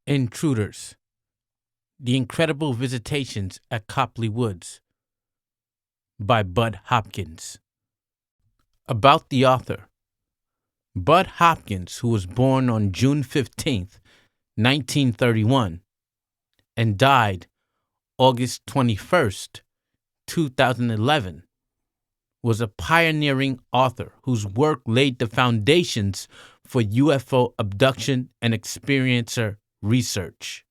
Intruders, The Incredible Visitations at Copley Woods by Bud Hopkins. About the author. Bud Hopkins, who was born on June 15th, 1931, and died August 21st, 2011, was a pioneering author whose work laid the foundations for UFO abduction and experiencer research.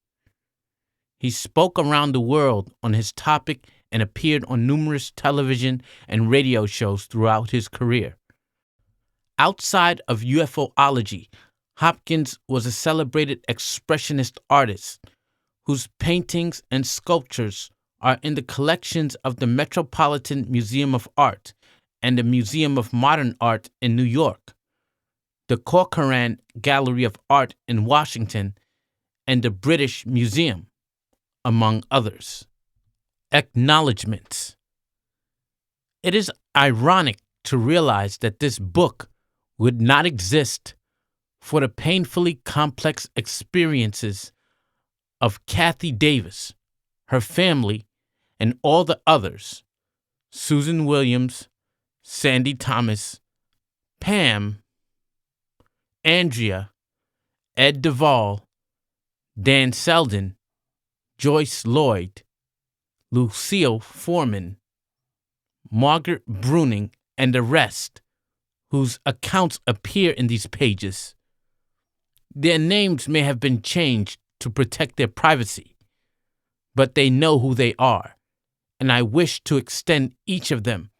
He spoke around the world on his topic and appeared on numerous television and radio shows throughout his career. Outside of UFOlogy, Hopkins was a celebrated expressionist artist whose paintings and sculptures are in the collections of the Metropolitan Museum of Art and the Museum of Modern Art in New York, the Corcoran Gallery of Art in Washington, and the British Museum, among others. Acknowledgements. It is ironic to realize that this book would not exist for the painfully complex experiences of Kathie Davis, her family, and all the others, Susan Williams, Sandy Thomas, Pam, Andrea, Ed Duvall, Dan Selden, Joyce Lloyd, Lucille Foreman, Margaret Bruning, and the rest, whose accounts appear in these pages. Their names may have been changed to protect their privacy, but they know who they are, and I wish to extend each of them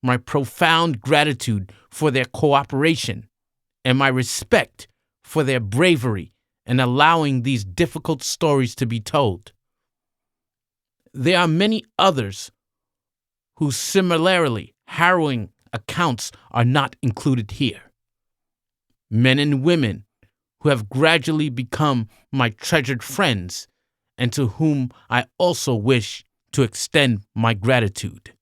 my profound gratitude for their cooperation and my respect for their bravery in allowing these difficult stories to be told. There are many others whose similarly harrowing accounts are not included here. Men and women who have gradually become my treasured friends and to whom I also wish to extend my gratitude.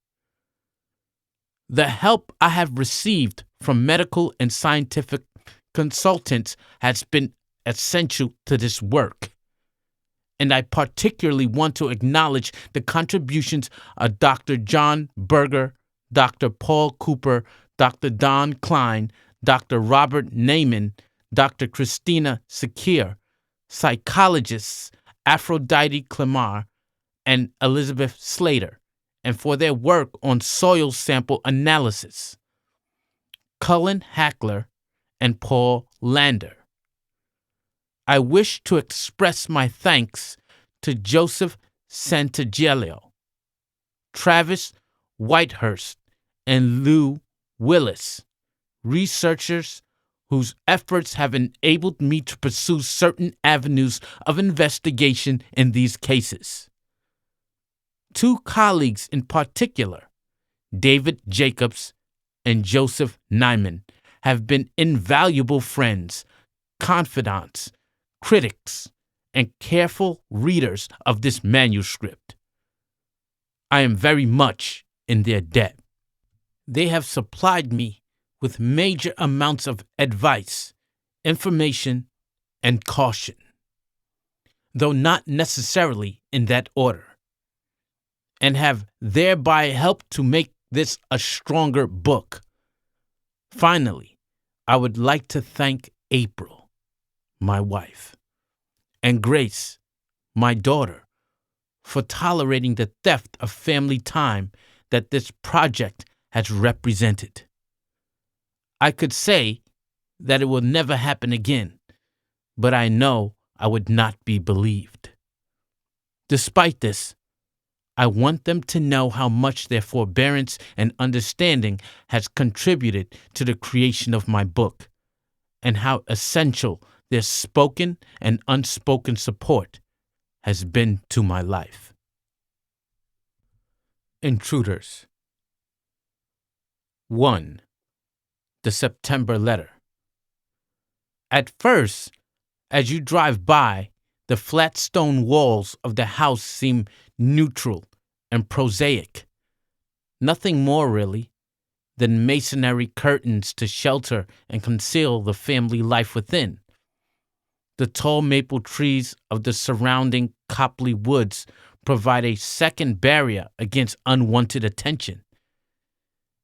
The help I have received from medical and scientific consultants has been essential to this work, and I particularly want to acknowledge the contributions of Dr. John Berger, Dr. Paul Cooper, Dr. Don Klein, Dr. Robert Naiman, Dr. Christina Sakir, psychologists Aphrodite Clemar and Elizabeth Slater, and for their work on soil sample analysis, Cullen Hackler and Paul Lander. I wish to express my thanks to Joseph Santagello, Travis Whitehurst, and Lou Willis, researchers whose efforts have enabled me to pursue certain avenues of investigation in these cases. Two colleagues in particular, David Jacobs and Joseph Nyman, have been invaluable friends, confidants, critics, and careful readers of this manuscript. I am very much in their debt. They have supplied me with major amounts of advice, information, and caution, though not necessarily in that order, and have thereby helped to make this a stronger book. Finally, I would like to thank April, my wife, and Grace, my daughter, for tolerating the theft of family time that this project has represented. I could say that it will never happen again, but I know I would not be believed. Despite this, I want them to know how much their forbearance and understanding has contributed to the creation of my book, and how essential their spoken and unspoken support has been to my life. Intruders. 1. The September letter. At first, as you drive by, the flat stone walls of the house seem neutral and prosaic. Nothing more, really, than masonry curtains to shelter and conceal the family life within. The tall maple trees of the surrounding Copley Woods provide a second barrier against unwanted attention.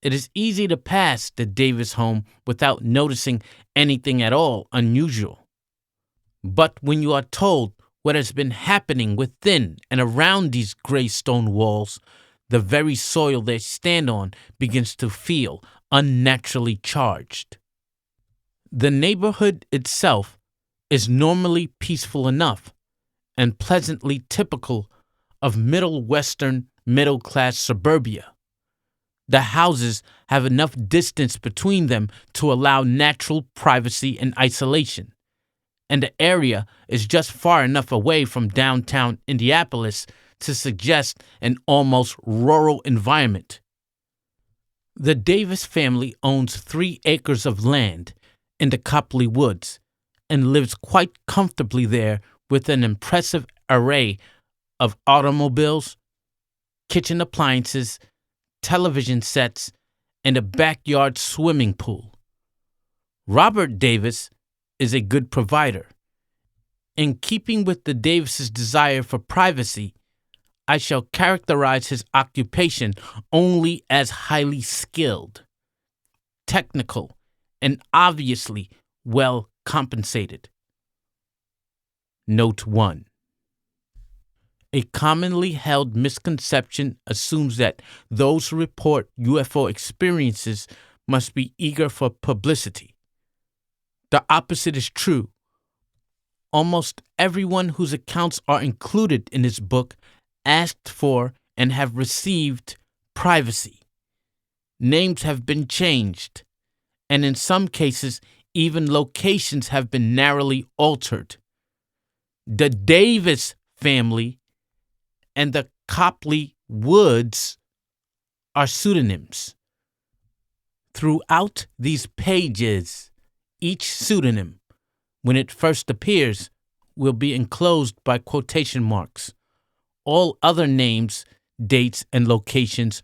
It is easy to pass the Davis home without noticing anything at all unusual. But when you are told what has been happening within and around these gray stone walls, the very soil they stand on begins to feel unnaturally charged. The neighborhood itself is normally peaceful enough and pleasantly typical of Middle Western middle-class suburbia. The houses have enough distance between them to allow natural privacy and isolation, and the area is just far enough away from downtown Indianapolis to suggest an almost rural environment. The Davis family owns 3 acres of land in the Copley Woods and lives quite comfortably there with an impressive array of automobiles, kitchen appliances, television sets, and a backyard swimming pool. Robert Davis is a good provider. In keeping with the Davises' desire for privacy, I shall characterize his occupation only as highly skilled, technical, and obviously well compensated. Note 1. A commonly held misconception assumes that those who report UFO experiences must be eager for publicity. The opposite is true. Almost everyone whose accounts are included in this book asked for and have received privacy. Names have been changed, and in some cases, even locations have been narrowly altered. The Davis family and the Copley Woods are pseudonyms. Throughout these pages, each pseudonym, when it first appears, will be enclosed by quotation marks. All other names, dates, and locations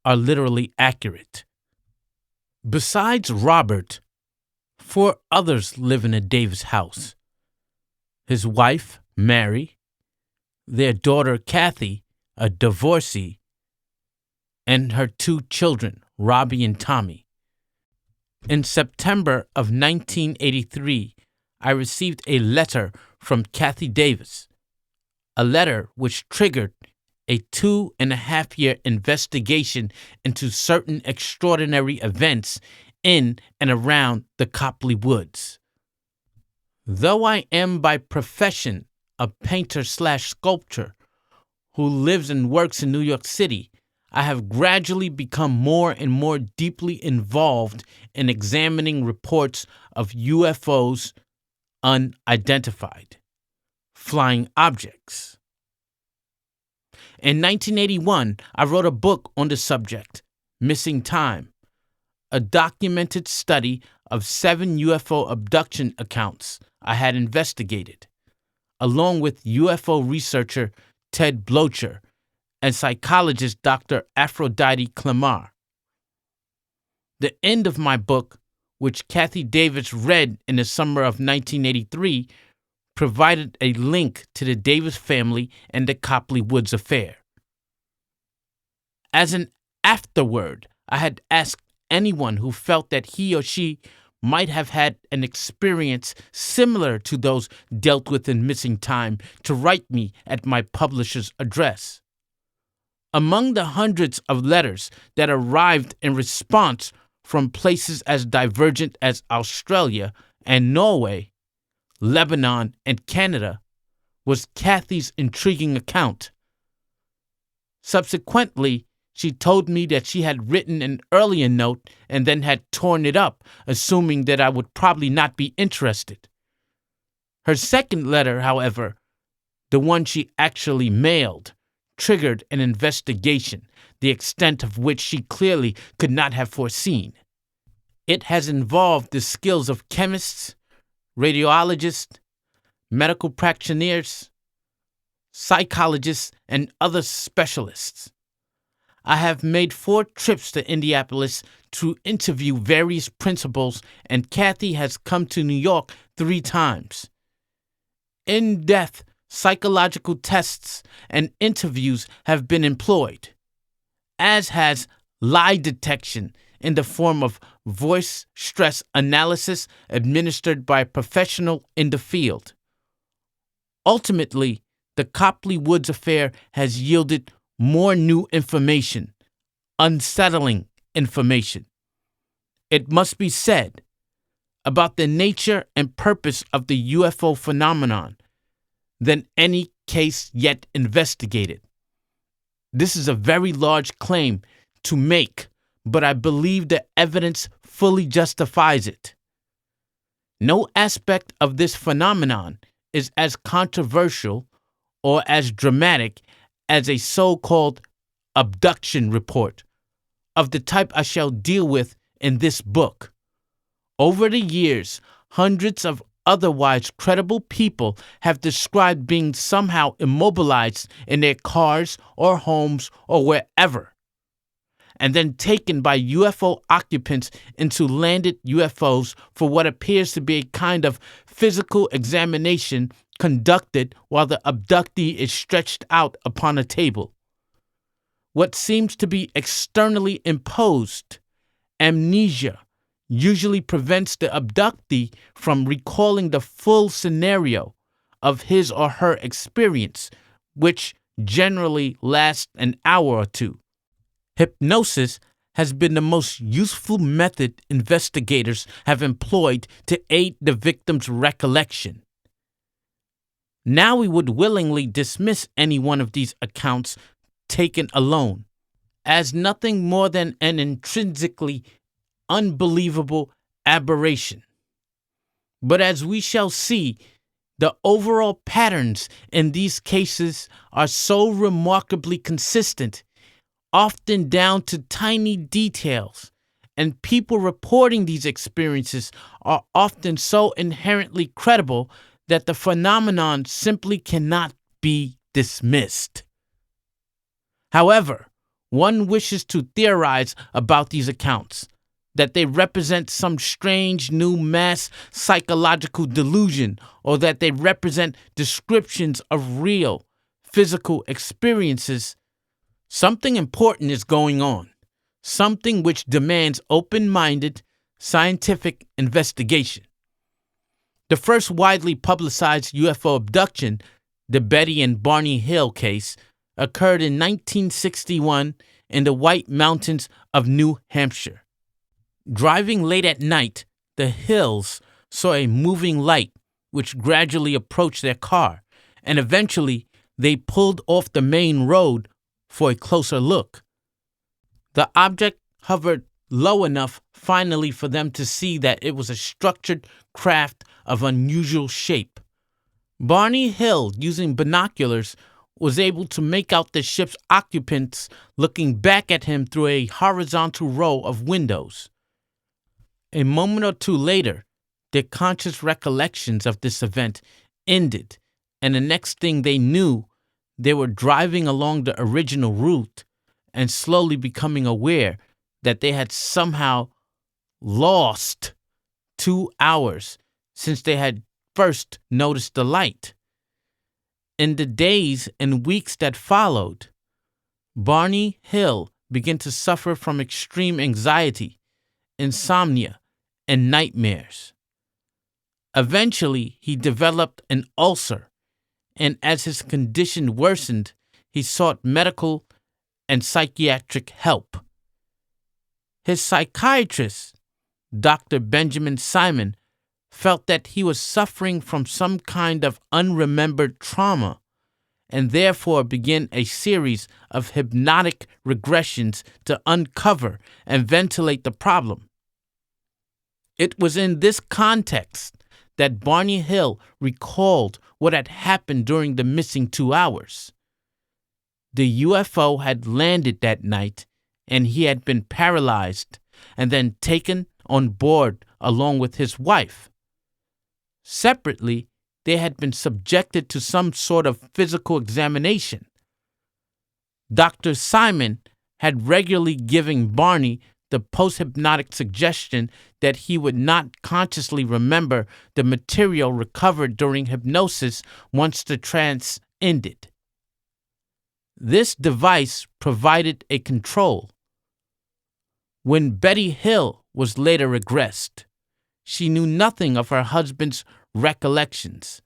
are literally accurate. Besides Robert, 4 others live in a Davis house. His wife, Mary, their daughter, Kathie, a divorcee, and her 2 children, Robbie and Tommy. In September of 1983, I received a letter from Kathie Davis, a letter which triggered a 2.5-year investigation into certain extraordinary events in and around the Copley Woods. Though I am by profession a painter/sculptor who lives and works in New York City, I have gradually become more and more deeply involved in examining reports of UFOs, unidentified flying objects. In 1981, I wrote a book on the subject, Missing Time, a documented study of 7 UFO abduction accounts I had investigated, along with UFO researcher Ted Blocher and psychologist Dr. Aphrodite Clemar. The end of my book, which Kathie Davis read in the summer of 1983, provided a link to the Davis family and the Copley Woods affair. As an afterword, I had asked anyone who felt that he or she might have had an experience similar to those dealt with in Missing Time to write me at my publisher's address. Among the hundreds of letters that arrived in response from places as divergent as Australia and Norway, Lebanon, and Canada, was Kathie's intriguing account. Subsequently, she told me that she had written an earlier note and then had torn it up, assuming that I would probably not be interested. Her second letter, however, the one she actually mailed, triggered an investigation, the extent of which she clearly could not have foreseen. It has involved the skills of chemists, radiologists, medical practitioners, psychologists, and other specialists. I have made 4 trips to Indianapolis to interview various principals, and Kathie has come to New York 3 times. In-depth psychological tests and interviews have been employed, as has lie detection in the form of voice stress analysis administered by a professional in the field. Ultimately, the Copley Woods affair has yielded more new information, unsettling information. It must be said about the nature and purpose of the UFO phenomenon than any case yet investigated. This is a very large claim to make, but I believe the evidence fully justifies it. No aspect of this phenomenon is as controversial or as dramatic as a so-called abduction report of the type I shall deal with in this book. Over the years, hundreds of otherwise credible people have described being somehow immobilized in their cars or homes or wherever, and then taken by UFO occupants into landed UFOs for what appears to be a kind of physical examination conducted while the abductee is stretched out upon a table. What seems to be externally imposed, amnesia, usually prevents the abductee from recalling the full scenario of his or her experience, which generally lasts an hour or two. Hypnosis has been the most useful method investigators have employed to aid the victim's recollection. Now we would willingly dismiss any one of these accounts taken alone as nothing more than an intrinsically unbelievable aberration. But as we shall see, the overall patterns in these cases are so remarkably consistent, often down to tiny details, and people reporting these experiences are often so inherently credible that the phenomenon simply cannot be dismissed. However, one wishes to theorize about these accounts, that they represent some strange new mass psychological delusion, or that they represent descriptions of real physical experiences. Something important is going on, something which demands open-minded scientific investigation. The first widely publicized UFO abduction, the Betty and Barney Hill case, occurred in 1961 in the White Mountains of New Hampshire. Driving late at night, the Hills saw a moving light which gradually approached their car, and eventually they pulled off the main road for a closer look. The object hovered low enough finally for them to see that it was a structured craft of unusual shape. Barney Hill, using binoculars, was able to make out the ship's occupants looking back at him through a horizontal row of windows. A moment or two later, their conscious recollections of this event ended, and the next thing they knew, they were driving along the original route and slowly becoming aware that they had somehow lost 2 hours since they had first noticed the light. In the days and weeks that followed, Barney Hill began to suffer from extreme anxiety, insomnia, and nightmares. Eventually, he developed an ulcer, and as his condition worsened, he sought medical and psychiatric help. His psychiatrist, Dr. Benjamin Simon, felt that he was suffering from some kind of unremembered trauma and therefore began a series of hypnotic regressions to uncover and ventilate the problem. It was in this context that Barney Hill recalled what had happened during the missing 2 hours. The UFO had landed that night, and he had been paralyzed and then taken on board along with his wife. Separately, they had been subjected to some sort of physical examination. Dr. Simon had regularly given Barney the post-hypnotic suggestion that he would not consciously remember the material recovered during hypnosis once the trance ended. This device provided a control. When Betty Hill was later regressed, she knew nothing of her husband's recollections,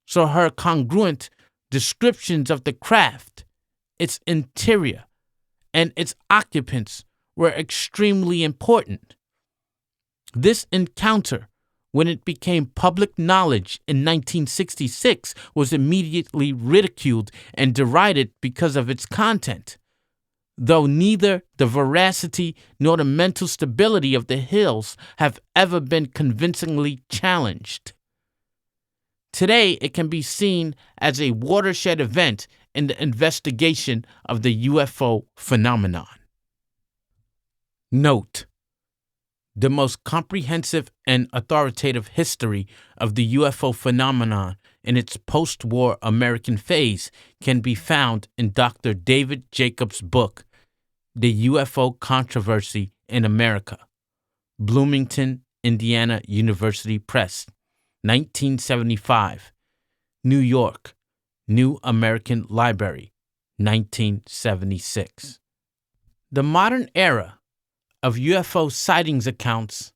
so her congruent descriptions of the craft, its interior, and its occupants were extremely important. This encounter, when it became public knowledge in 1966, was immediately ridiculed and derided because of its content, though neither the veracity nor the mental stability of the Hills have ever been convincingly challenged. Today, it can be seen as a watershed event in the investigation of the UFO phenomenon. Note: the most comprehensive and authoritative history of the UFO phenomenon in its post-war American phase can be found in Dr. David Jacobs' book, The UFO Controversy in America, Bloomington, Indiana University Press, 1975, New York, New American Library, 1976. The modern era of UFO sightings accounts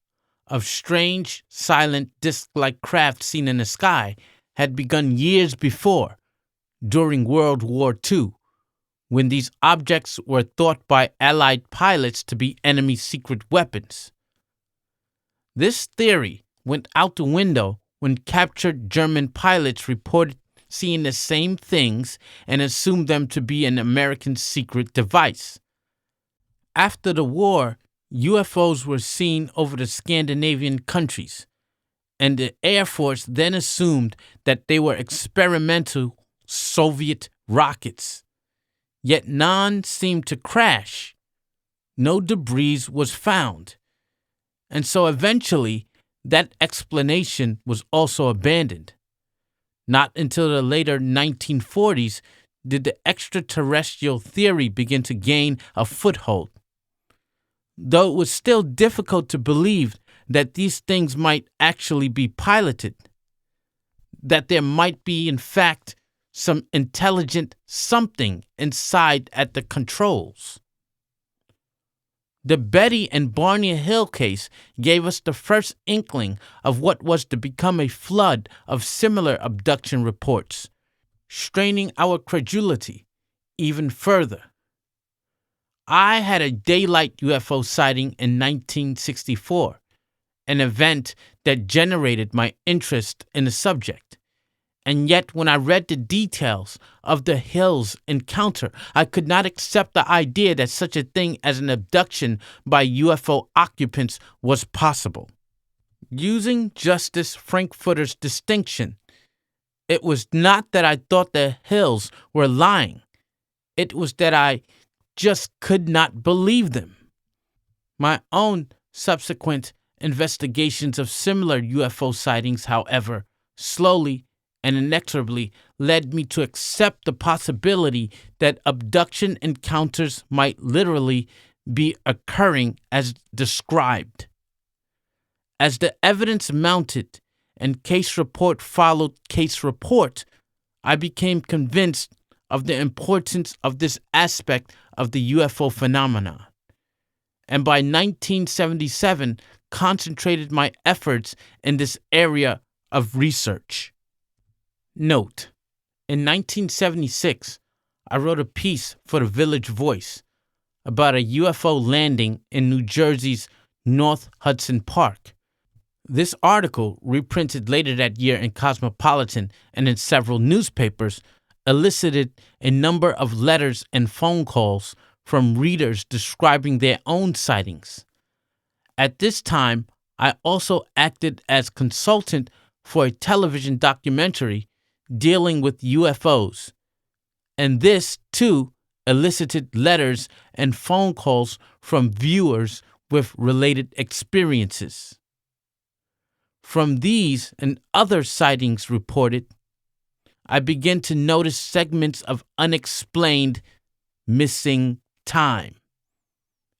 of strange, silent, disc-like craft seen in the sky had begun years before, during World War II, when these objects were thought by Allied pilots to be enemy secret weapons. This theory went out the window when captured German pilots reported seeing the same things and assumed them to be an American secret device. After the war, UFOs were seen over the Scandinavian countries, and the Air Force then assumed that they were experimental Soviet rockets. Yet none seemed to crash. No debris was found. And so eventually, that explanation was also abandoned. Not until the later 1940s did the extraterrestrial theory begin to gain a foothold. Though it was still difficult to believe that these things might actually be piloted, that there might be, in fact, some intelligent something inside at the controls. The Betty and Barney Hill case gave us the first inkling of what was to become a flood of similar abduction reports, straining our credulity even further. I had a daylight UFO sighting in 1964, an event that generated my interest in the subject. And yet, when I read the details of the Hills encounter, I could not accept the idea that such a thing as an abduction by UFO occupants was possible. Using Justice Frankfurter's distinction, it was not that I thought the Hills were lying. It was that I just could not believe them. My own subsequent investigations of similar UFO sightings, however, slowly and inexorably led me to accept the possibility that abduction encounters might literally be occurring as described. As the evidence mounted and case report followed case report, I became convinced of the importance of this aspect of the UFO phenomenon, and by 1977 concentrated my efforts in this area of research. Note: in 1976, I wrote a piece for the Village Voice about a UFO landing in New Jersey's North Hudson Park. This article, reprinted later that year in Cosmopolitan and in several newspapers, elicited a number of letters and phone calls from readers describing their own sightings. At this time, I also acted as consultant for a television documentary dealing with UFOs, and this, too, elicited letters and phone calls from viewers with related experiences. From these and other sightings reported, I began to notice segments of unexplained missing time.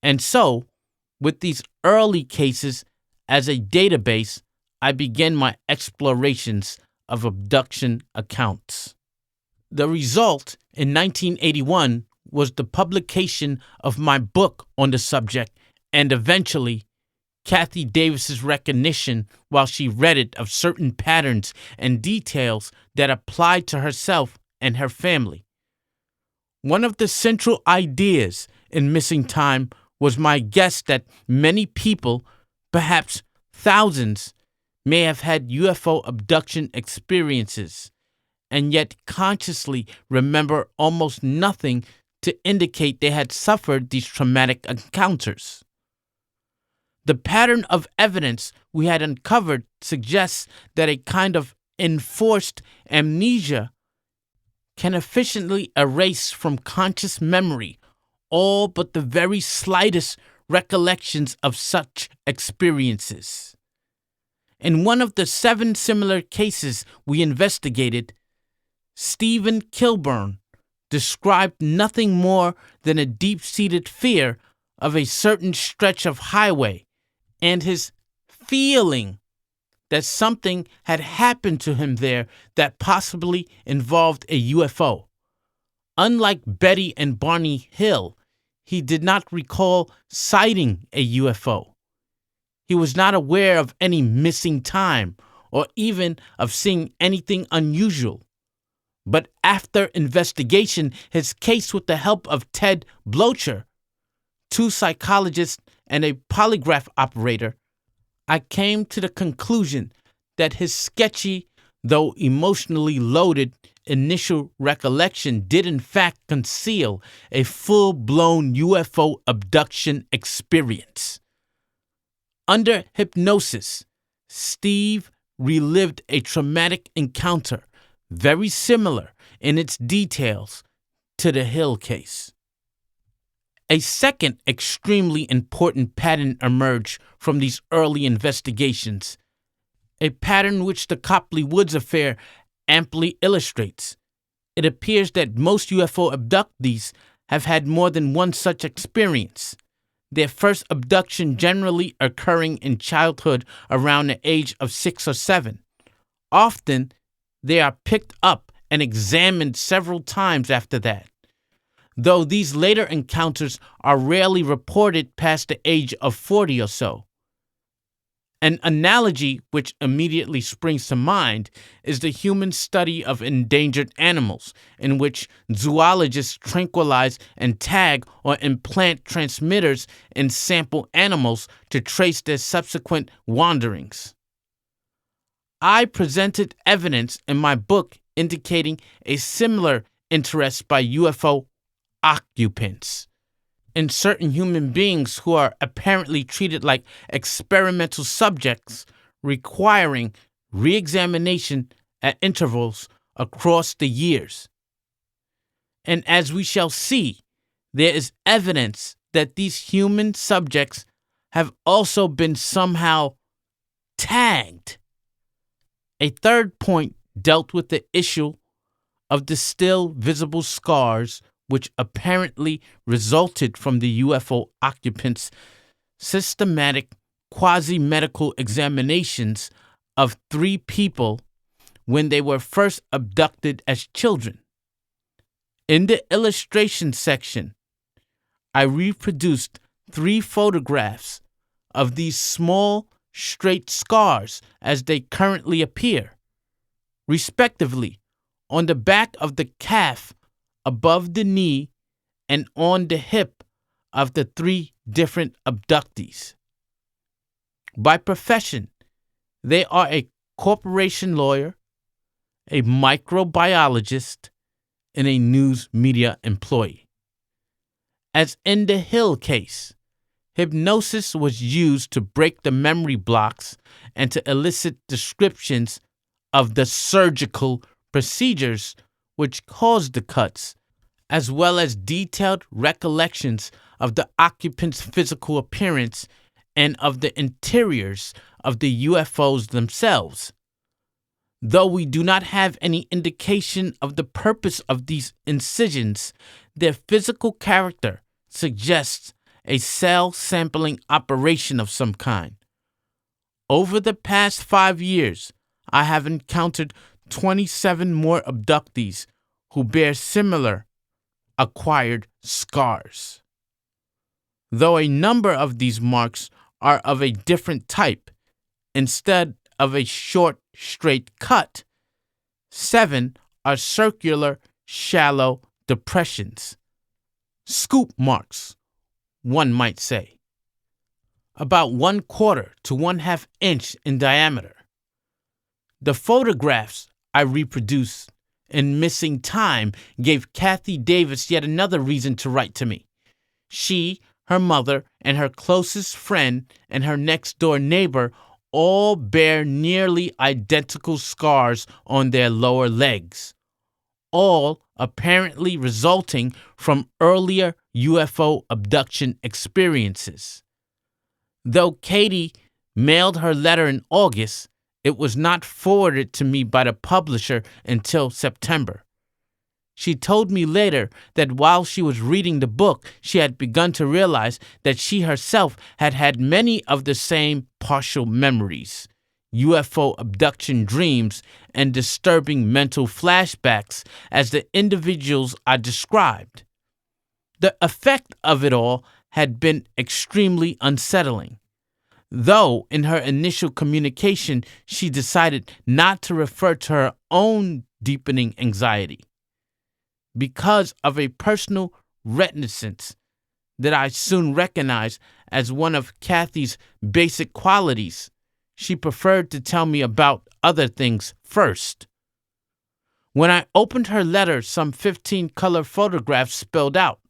And so, With these early cases as a database, I began my explorations of abduction accounts. The result in 1981 was the publication of my book on the subject and eventually Kathie Davis's recognition while she read it of certain patterns and details that applied to herself and her family. One of the central ideas in Missing Time was my guess that many people, perhaps thousands, may have had UFO abduction experiences and yet consciously remember almost nothing to indicate they had suffered these traumatic encounters. The pattern of evidence we had uncovered suggests that a kind of enforced amnesia can efficiently erase from conscious memory all but the very slightest recollections of such experiences. In one of the 7 similar cases we investigated, Stephen Kilburn described nothing more than a deep-seated fear of a certain stretch of highway and his feeling that something had happened to him there that possibly involved a UFO. Unlike Betty and Barney Hill, he did not recall sighting a UFO. He was not aware of any missing time or even of seeing anything unusual. But after investigation, his case with the help of Ted Blocher, 2 psychologists and a polygraph operator, I came to the conclusion that his sketchy, though emotionally loaded, initial recollection did in fact conceal a full-blown UFO abduction experience. Under hypnosis, Steve relived a traumatic encounter very similar in its details to the Hill case. A second extremely important pattern emerged from these early investigations, a pattern which the Copley Woods affair amply illustrates. It appears that most UFO abductees have had more than one such experience, their first abduction generally occurring in childhood around the age of 6 or 7. Often, they are picked up and examined several times after that, though these later encounters are rarely reported past the age of 40 or so. An analogy which immediately springs to mind is the human study of endangered animals, in which zoologists tranquilize and tag or implant transmitters in sample animals to trace their subsequent wanderings. I presented evidence in my book indicating a similar interest by UFO occupants in certain human beings who are apparently treated like experimental subjects, requiring re-examination at intervals across the years. And as we shall see, there is evidence that these human subjects have also been somehow tagged. A third point dealt with the issue of the still visible scars which apparently resulted from the UFO occupants' systematic quasi-medical examinations of 3 people when they were first abducted as children. In the illustration section, I reproduced 3 photographs of these small, straight scars as they currently appear, respectively, on the back of the calf above the knee and on the hip of the 3 different abductees. By profession, they are a corporation lawyer, a microbiologist, and a news media employee. As in the Hill case, hypnosis was used to break the memory blocks and to elicit descriptions of the surgical procedures which caused the cuts, as well as detailed recollections of the occupant's physical appearance and of the interiors of the UFOs themselves. Though we do not have any indication of the purpose of these incisions, their physical character suggests a cell sampling operation of some kind. Over the past 5 years, I have encountered 27 more abductees who bear similar acquired scars. Though a number of these marks are of a different type, instead of a short, straight cut, 7 are circular, shallow depressions. Scoop marks, one might say. About 1/4 to 1/2 inch in diameter. The photographs I reproduced in Missing Time gave Kathie Davis yet another reason to write to me. She, her mother, and her closest friend and her next-door neighbor all bear nearly identical scars on their lower legs, all apparently resulting from earlier UFO abduction experiences. Though Katie mailed her letter in August, it was not forwarded to me by the publisher until September. She told me later that while she was reading the book, she had begun to realize that she herself had had many of the same partial memories, UFO abduction dreams, and disturbing mental flashbacks as the individuals I described. The effect of it all had been extremely unsettling. Though in her initial communication, she decided not to refer to her own deepening anxiety. Because of a personal reticence that I soon recognized as one of Kathie's basic qualities, she preferred to tell me about other things first. When I opened her letter, some 15 color photographs spilled out.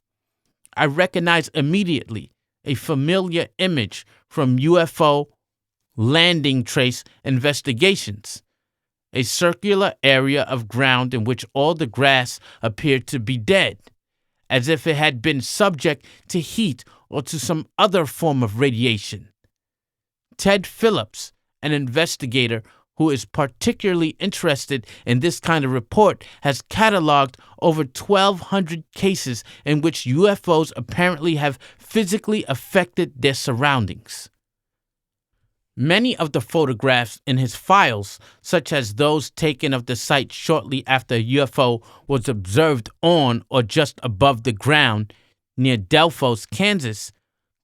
I recognized immediately a familiar image from UFO landing trace investigations. A circular area of ground in which all the grass appeared to be dead, as if it had been subject to heat or to some other form of radiation. Ted Phillips, an investigator who is particularly interested in this kind of report, has cataloged over 1,200 cases in which UFOs apparently have physically affected their surroundings. Many of the photographs in his files, such as those taken of the site shortly after a UFO was observed on or just above the ground near Delphos, Kansas,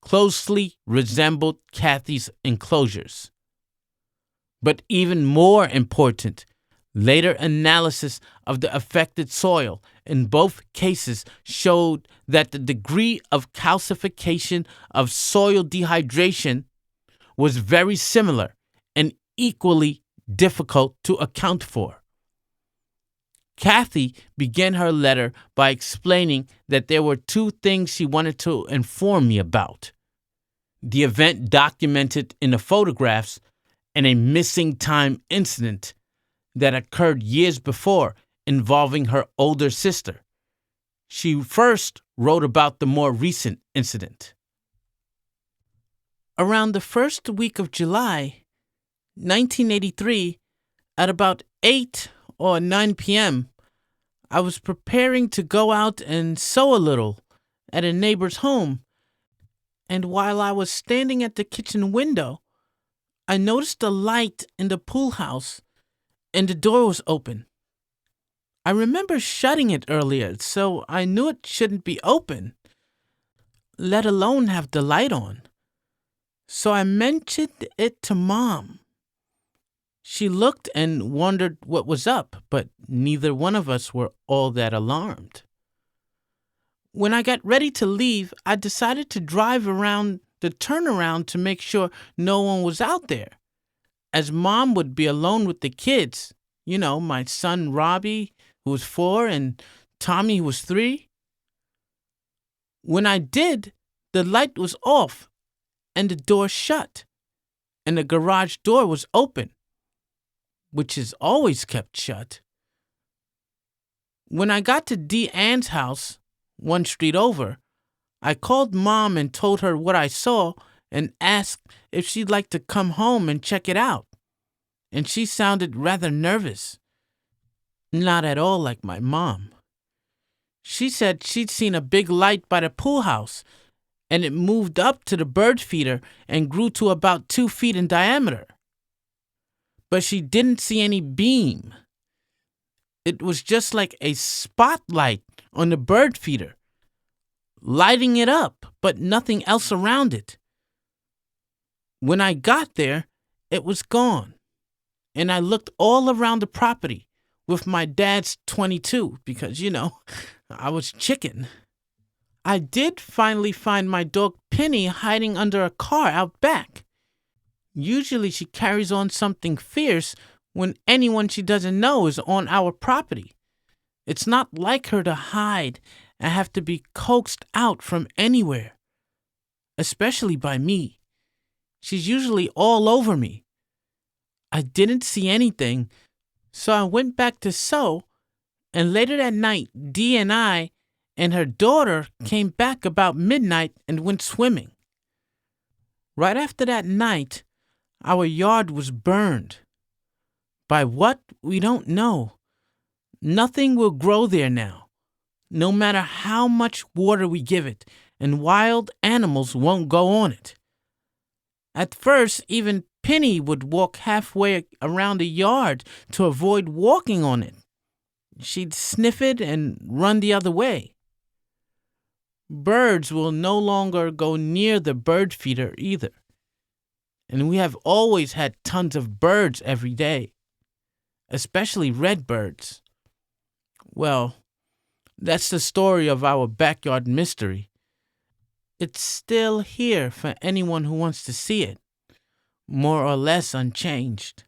closely resembled Kathie's enclosures. But even more important, later analysis of the affected soil in both cases showed that the degree of calcification of soil dehydration was very similar and equally difficult to account for. Kathie began her letter by explaining that there were 2 things she wanted to inform me about: the event documented in the photographs and a missing time incident that occurred years before involving her older sister. She first wrote about the more recent incident. Around the first week of July, 1983, at about 8 or 9 p.m., I was preparing to go out and sew a little at a neighbor's home, and while I was standing at the kitchen window, I noticed a light in the pool house, and the door was open. I remember shutting it earlier, so I knew it shouldn't be open, let alone have the light on. So I mentioned it to Mom. She looked and wondered what was up, but neither one of us were all that alarmed. When I got ready to leave, I decided to drive around the turnaround to make sure no one was out there, as Mom would be alone with the kids. You know, my son Robbie, who was 4, and Tommy, who was 3. When I did, the light was off and the door shut, and the garage door was open, which is always kept shut. When I got to Dee Ann's house, 1 street over, I called Mom and told her what I saw and asked if she'd like to come home and check it out. And she sounded rather nervous. Not at all like my mom. She said she'd seen a big light by the pool house and it moved up to the bird feeder and grew to about 2 feet in diameter. But she didn't see any beam. It was just like a spotlight on the bird feeder, lighting it up, but nothing else around it. When I got there, it was gone, and I looked all around the property with my dad's .22 because, I was chicken. I did finally find my dog Penny hiding under a car out back. Usually she carries on something fierce when anyone she doesn't know is on our property. It's not like her to hide and have to be coaxed out from anywhere, especially by me. She's usually all over me. I didn't see anything, so I went back to sew, and later that night, Dee and I and her daughter came back about midnight and went swimming. Right after that night, our yard was burned. By what? We don't know. Nothing will grow there now, no matter how much water we give it, and wild animals won't go on it. At first, even Penny would walk halfway around the yard to avoid walking on it. She'd sniff it and run the other way. Birds will no longer go near the bird feeder either. And we have always had tons of birds every day, especially red birds. Well, that's the story of our backyard mystery. It's still here for anyone who wants to see it, more or less unchanged.